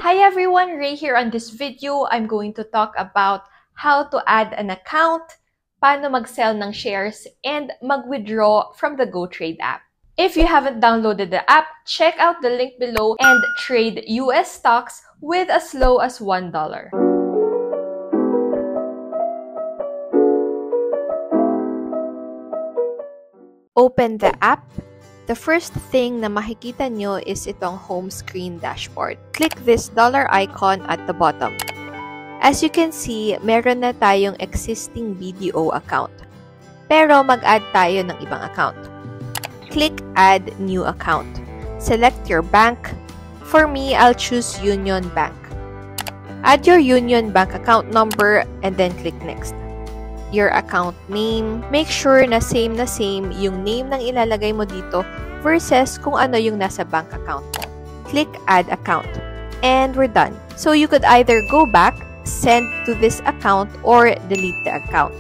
Hi everyone, Ray here. On this video, I'm going to talk about how to add an account, paano mag-sell ng shares, and mag-withdraw from the GoTrade app. If you haven't downloaded the app, check out the link below and trade US stocks with as low as $1. Open the app. The first thing na makikita nyo is itong home screen dashboard. Click this dollar icon at the bottom. As you can see, meron na tayong existing BDO account. Pero mag-add tayo ng ibang account. Click Add New Account. Select your bank. For me, I'll choose Union Bank. Add your Union Bank account number and then click Next. Your account name. Make sure na same yung name ng ilalagay mo dito versus kung ano yung nasa bank account mo. Click Add Account. And we're done. So you could either go back, send to this account, or delete the account.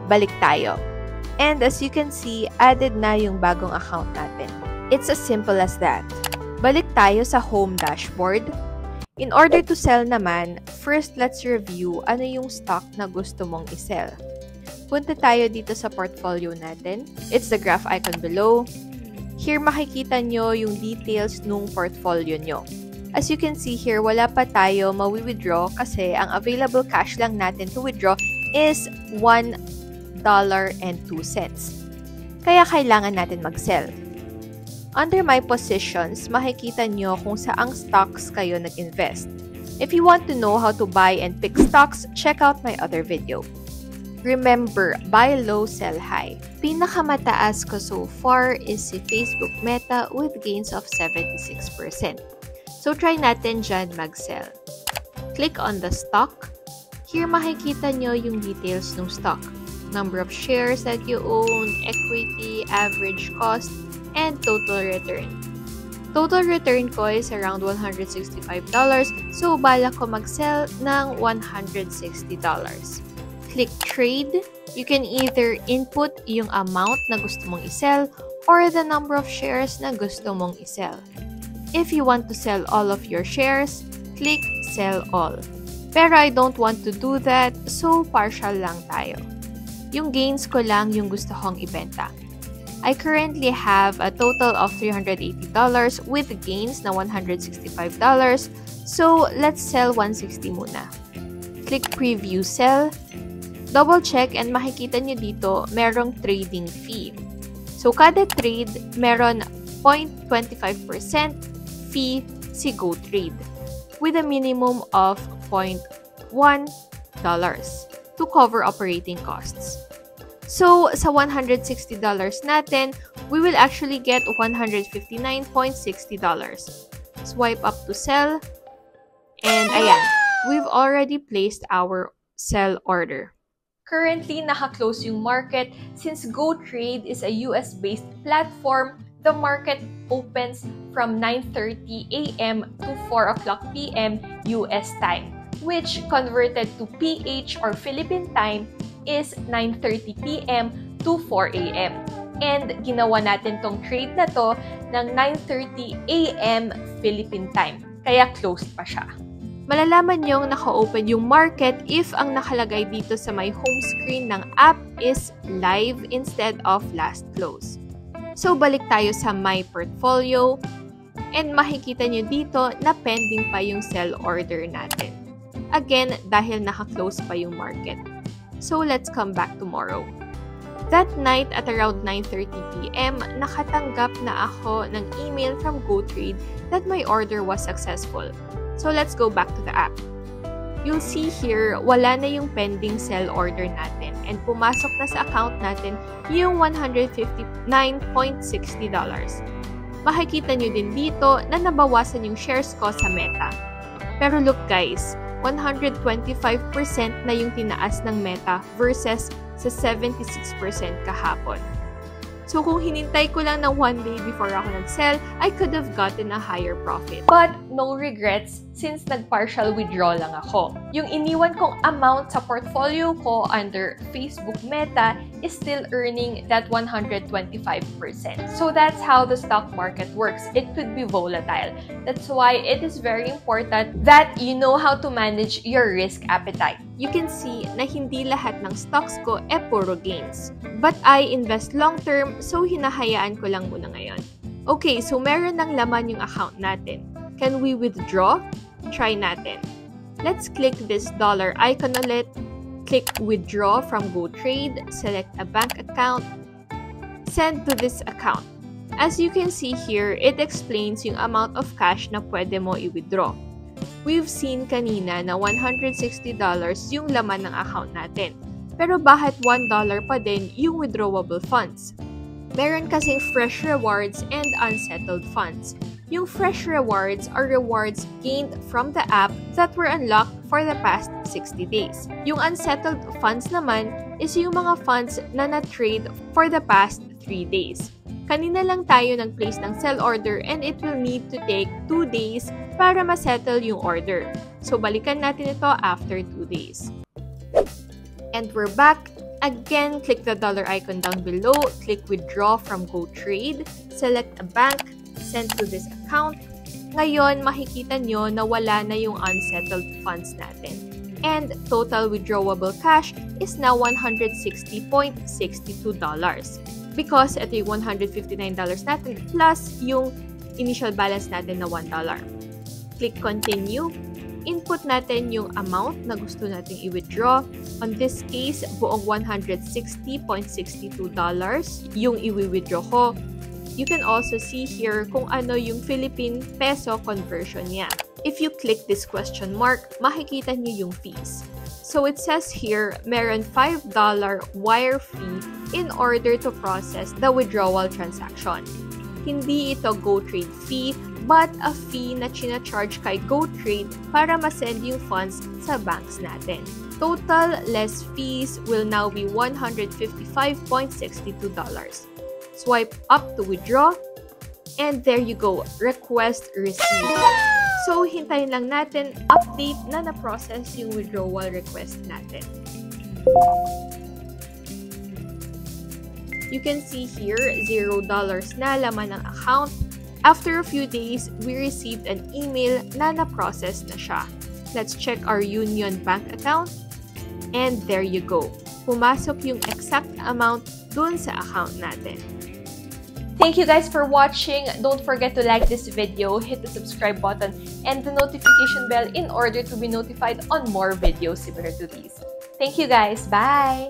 Balik tayo. And as you can see, added na yung bagong account natin. It's as simple as that. Balik tayo sa home dashboard. In order to sell naman, first let's review ano yung stock na gusto mong i-sell. Punta tayo dito sa portfolio natin. It's the graph icon below. Here makikita nyo yung details nung portfolio nyo. As you can see here, wala pa tayo mawi-withdraw kasi ang available cash lang natin to withdraw is $1.02. Kaya kailangan natin mag-sell. Under my positions, makikita nyo kung saang stocks kayo nag-invest. If you want to know how to buy and pick stocks, check out my other video. Remember, buy low, sell high. Pinakamataas ko so far is si Facebook Meta with gains of 76%. So try natin dyan mag-sell. Click on the stock. Here makikita nyo yung details ng stock. Number of shares that you own, equity, average cost, and total return. Total return ko is around $165, so balak ko mag-sell ng $160. Click Trade. You can either input yung amount na gusto mong i-sell or the number of shares na gusto mong i-sell. If you want to sell all of your shares, click Sell All. Pero I don't want to do that, so partial lang tayo. Yung gains ko lang yung gusto kong ibenta. I currently have a total of $380 with gains na $165. So, let's sell $160 muna. Click Preview Sell. Double check and makikita nyo dito merong trading fee. So, kada trade meron 0.25% fee si GoTrade with a minimum of $0.1 to cover operating costs. So, sa $160 natin, we will actually get $159.60. Swipe up to sell. And ayan, we've already placed our sell order. Currently, naka-close yung market. Since GoTrade is a US-based platform, the market opens from 9:30 a.m. to 4 o'clock p.m. US time, which converted to PH or Philippine time is 9:30 p.m. to 4 a.m. And ginawa natin tong trade na to ng 9:30 a.m. Philippine time. Kaya closed pa siya. Malalaman nyong naka-open yung market if ang nakalagay dito sa my home screen ng app is live instead of last close. So balik tayo sa my portfolio and makikita nyo dito na pending pa yung sell order natin. Again, dahil naka-close pa yung market. So, let's come back tomorrow. That night at around 9:30 p.m., nakatanggap na ako ng email from GoTrade that my order was successful. So, let's go back to the app. You'll see here, wala na yung pending sell order natin and pumasok na sa account natin yung $159.60. Makikita nyo din dito na nabawasan yung shares ko sa Meta. Pero look guys, 125% na yung tinaas ng Meta versus sa 76% kahapon. So kung hinintay ko lang ng 1 day before ako nag-sell, I could have gotten a higher profit. But no regrets since nag-partial withdraw lang ako. Yung iniwan kong amount sa portfolio ko under Facebook Meta is still earning that 125%. So that's how the stock market works. It could be volatile. That's why it is very important that you know how to manage your risk appetite. You can see na hindi lahat ng stocks ko puro gains. But I invest long-term, so hinahayaan ko lang muna ngayon. Okay, so meron ng laman yung account natin. Can we withdraw? Try natin. Let's click this dollar icon ulit. Click withdraw from GoTrade. Select a bank account. Send to this account. As you can see here, it explains yung amount of cash na pwede mo i-withdraw. We've seen kanina na $160 yung laman ng account natin. Pero bakit $1 pa din yung withdrawable funds? Meron kasing fresh rewards and unsettled funds. Yung fresh rewards are rewards gained from the app that were unlocked for the past 60 days. Yung unsettled funds naman is yung mga funds na na-trade for the past 3 days. Kanina lang tayo nag-place ng sell order and it will need to take 2 days para ma-settle yung order. So balikan natin ito after 2 days. And we're back. Again, click the dollar icon down below, click withdraw from GoTrade, select a bank, send to this account. Ngayon, makikita nyo na wala na yung unsettled funds natin. And total withdrawable cash is now $160.62. Because ito yung $159 natin plus yung initial balance natin na $1. Click continue. Input natin yung amount na gusto nating i-withdraw. On this case, buong $160.62 yung i-withdraw ko. You can also see here kung ano yung Philippine peso conversion niya. If you click this question mark, makikita niyo yung fees. So it says here, meron $5 wire fee in order to process the withdrawal transaction. Hindi ito GoTrade fee, but a fee na charge kay GoTrade para masend yung funds sa banks natin. Total less fees will now be $155.62. Swipe up to withdraw, and there you go, request received. So, hintayin lang natin update na na-process yung withdrawal request natin. You can see here, $0 na laman ng account. After a few days, we received an email na na-process na siya. Let's check our Union Bank account. And there you go. Pumasok yung exact amount dun sa account natin. Thank you guys for watching. Don't forget to like this video, hit the subscribe button, and the notification bell in order to be notified on more videos similar to these. Thank you guys. Bye!